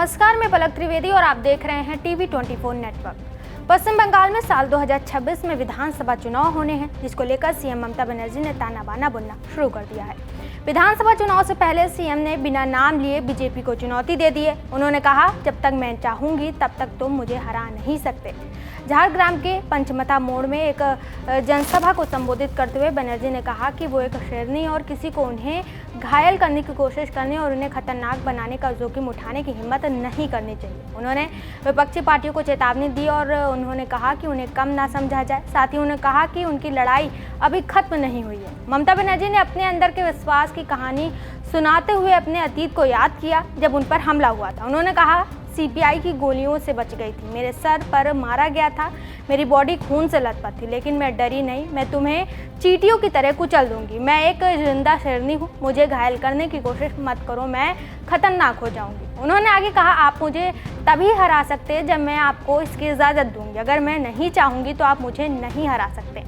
नमस्कार, मैं पलक त्रिवेदी और आप देख रहे हैं टीवी 24 नेटवर्क। पश्चिम बंगाल में साल 2026 में विधानसभा चुनाव होने हैं, जिसको लेकर सीएम ममता बनर्जी ने ताना बाना बुनना शुरू कर दिया है। विधानसभा चुनाव से पहले सीएम ने बिना नाम लिए बीजेपी को चुनौती दे दी है। उन्होंने कहा, जब तक मैं चाहूंगी तब तक तुम मुझे हरा नहीं सकते। झारग्राम के पंचमता मोड़ में एक जनसभा को संबोधित करते हुए बनर्जी ने कहा कि वो एक शेरनी और किसी को उन्हें घायल करने की कोशिश करने और उन्हें खतरनाक बनाने का जोखिम उठाने की हिम्मत नहीं करनी चाहिए। उन्होंने विपक्षी पार्टियों को चेतावनी दी और उन्होंने कहा कि उन्हें कम ना समझा जाए। साथ ही उन्होंने कहा कि उनकी लड़ाई अभी खत्म नहीं हुई है। ममता बनर्जी ने अपने अंदर के विश्वास की कहानी सुनाते हुए अपने अतीत को याद किया, जब उन पर हमला हुआ था। उन्होंने कहा, सीपीआई की गोलियों से बच गई थी, मेरे सर पर मारा गया था, मेरी बॉडी खून से लथपथ थी, लेकिन मैं डरी नहीं। मैं तुम्हें चींटियों की तरह कुचल दूंगी। मैं एक जिंदा शेरनी हूँ, मुझे घायल करने की कोशिश मत करो, मैं खतरनाक हो जाऊंगी। उन्होंने आगे कहा, आप मुझे तभी हरा सकते हैं जब मैं आपको इसकी इजाज़त दूंगी। अगर मैं नहीं चाहूँगी तो आप मुझे नहीं हरा सकते।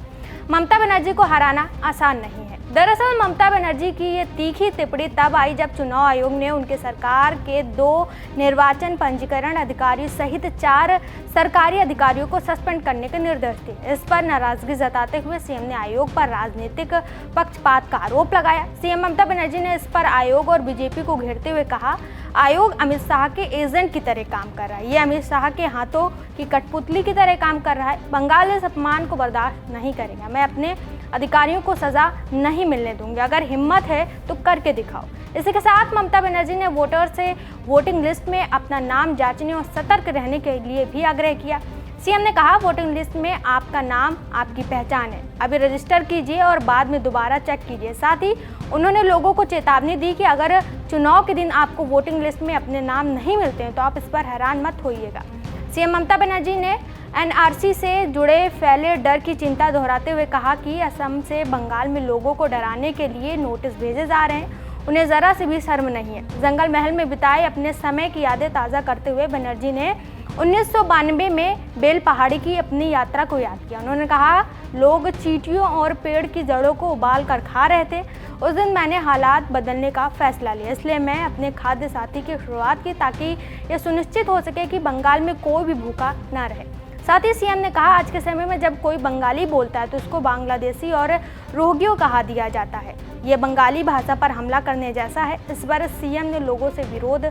ममता बनर्जी को हराना आसान नहीं है। दरअसल ममता बनर्जी की ये तीखी टिप्पणी तब आई जब चुनाव आयोग ने उनके सरकार के 2 निर्वाचन पंजीकरण अधिकारी सहित 4 सरकारी अधिकारियों को सस्पेंड करने के निर्देश दिए। इस पर नाराजगी जताते हुए सीएम ने आयोग पर राजनीतिक पक्षपात का आरोप लगाया। सीएम ममता बनर्जी ने इस पर आयोग और बीजेपी को घेरते हुए कहा, आयोग अमित शाह के एजेंट की तरह काम कर रहा है, ये अमित शाह के हाथों की कठपुतली की तरह काम कर रहा है। बंगाल इस अपमान को बर्दाश्त नहीं करेगा। मैं अपने अधिकारियों को सजा नहीं मिलने दूंगी। अगर हिम्मत है तो करके दिखाओ। इसी के साथ ममता बनर्जी ने वोटर से वोटिंग लिस्ट में अपना नाम जांचने और सतर्क रहने के लिए भी आग्रह किया। सीएम ने कहा, वोटिंग लिस्ट में आपका नाम आपकी पहचान है, अभी रजिस्टर कीजिए और बाद में दोबारा चेक कीजिए। साथ ही उन्होंने लोगों को चेतावनी दी कि अगर चुनाव के दिन आपको वोटिंग लिस्ट में अपने नाम नहीं मिलते हैं तो आप इस पर हैरान मत होइएगा। सीएम ममता बनर्जी ने एनआरसी से जुड़े फैले डर की चिंता दोहराते हुए कहा कि असम से बंगाल में लोगों को डराने के लिए नोटिस भेजे जा रहे हैं, उन्हें ज़रा से भी शर्म नहीं है। जंगल महल में बिताए अपने समय की यादें ताज़ा करते हुए बनर्जी ने 1992 में बेल पहाड़ी की अपनी यात्रा को याद किया। उन्होंने कहा, लोग चींटियों और पेड़ की जड़ों को उबाल कर खा रहे थे। उस दिन मैंने हालात बदलने का फैसला लिया, इसलिए मैं अपने खाद्य साथी की शुरुआत की ताकि यह सुनिश्चित हो सके कि बंगाल में कोई भी भूखा न रहे। साथ ही सीएम ने कहा, आज के समय में जब कोई बंगाली बोलता है तो उसको बांग्लादेशी और रोहिंग्या कहा दिया जाता है। ये बंगाली भाषा पर हमला करने जैसा है। इस बार सीएम ने लोगों से विरोध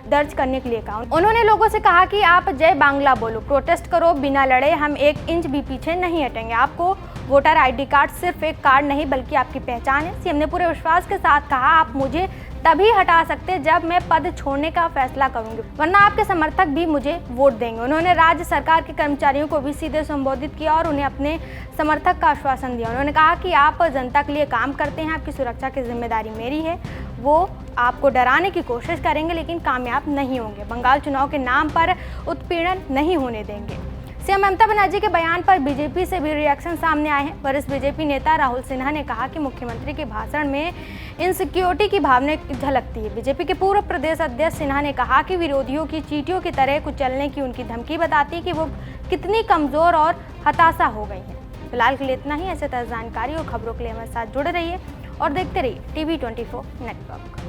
दर्ज करने के लिए कहा। उन्होंने लोगों से कहा कि आप जय बांग्ला बोलो, प्रोटेस्ट करो, बिना लड़े, हम 1 इंच भी पीछे नहीं हटेंगे। आपको वोटर आईडी कार्ड सिर्फ एक कार्ड नहीं बल्कि आपकी पहचान है। सीएम ने पूरे विश्वास के साथ कहा, आप मुझे तभी हटा सकते जब मैं पद छोड़ने का फैसला करूंगी, वरना आपके समर्थक भी मुझे वोट देंगे। उन्होंने राज्य सरकार के कर्मचारियों को भी सीधे संबोधित किया और उन्हें अपने समर्थक का आश्वासन दिया। उन्होंने कहा कि आप जनता के लिए काम करते हैं, आपकी सुरक्षा की जिम्मेदारी मेरी है। वो आपको डराने की कोशिश करेंगे लेकिन कामयाब नहीं होंगे। बंगाल चुनाव के नाम पर उत्पीड़न नहीं होने देंगे। सीएम ममता बनर्जी के बयान पर बीजेपी से भी रिएक्शन सामने आए हैं। वरिष्ठ बीजेपी नेता राहुल सिन्हा ने कहा कि मुख्यमंत्री के भाषण में इनसिक्योरिटी की भावना झलकती है। बीजेपी के पूर्व प्रदेश अध्यक्ष सिन्हा ने कहा कि विरोधियों की चींटियों की तरह कुचलने की उनकी धमकी बताती कि वो कितनी कमजोर और हताशा हो गई हैं। फिलहाल के लिए इतना ही। ऐसे तरह जानकारी और खबरों के लिए हमारे साथ जुड़े रहिए और देखते रहिए टीवी 24 नेटवर्क।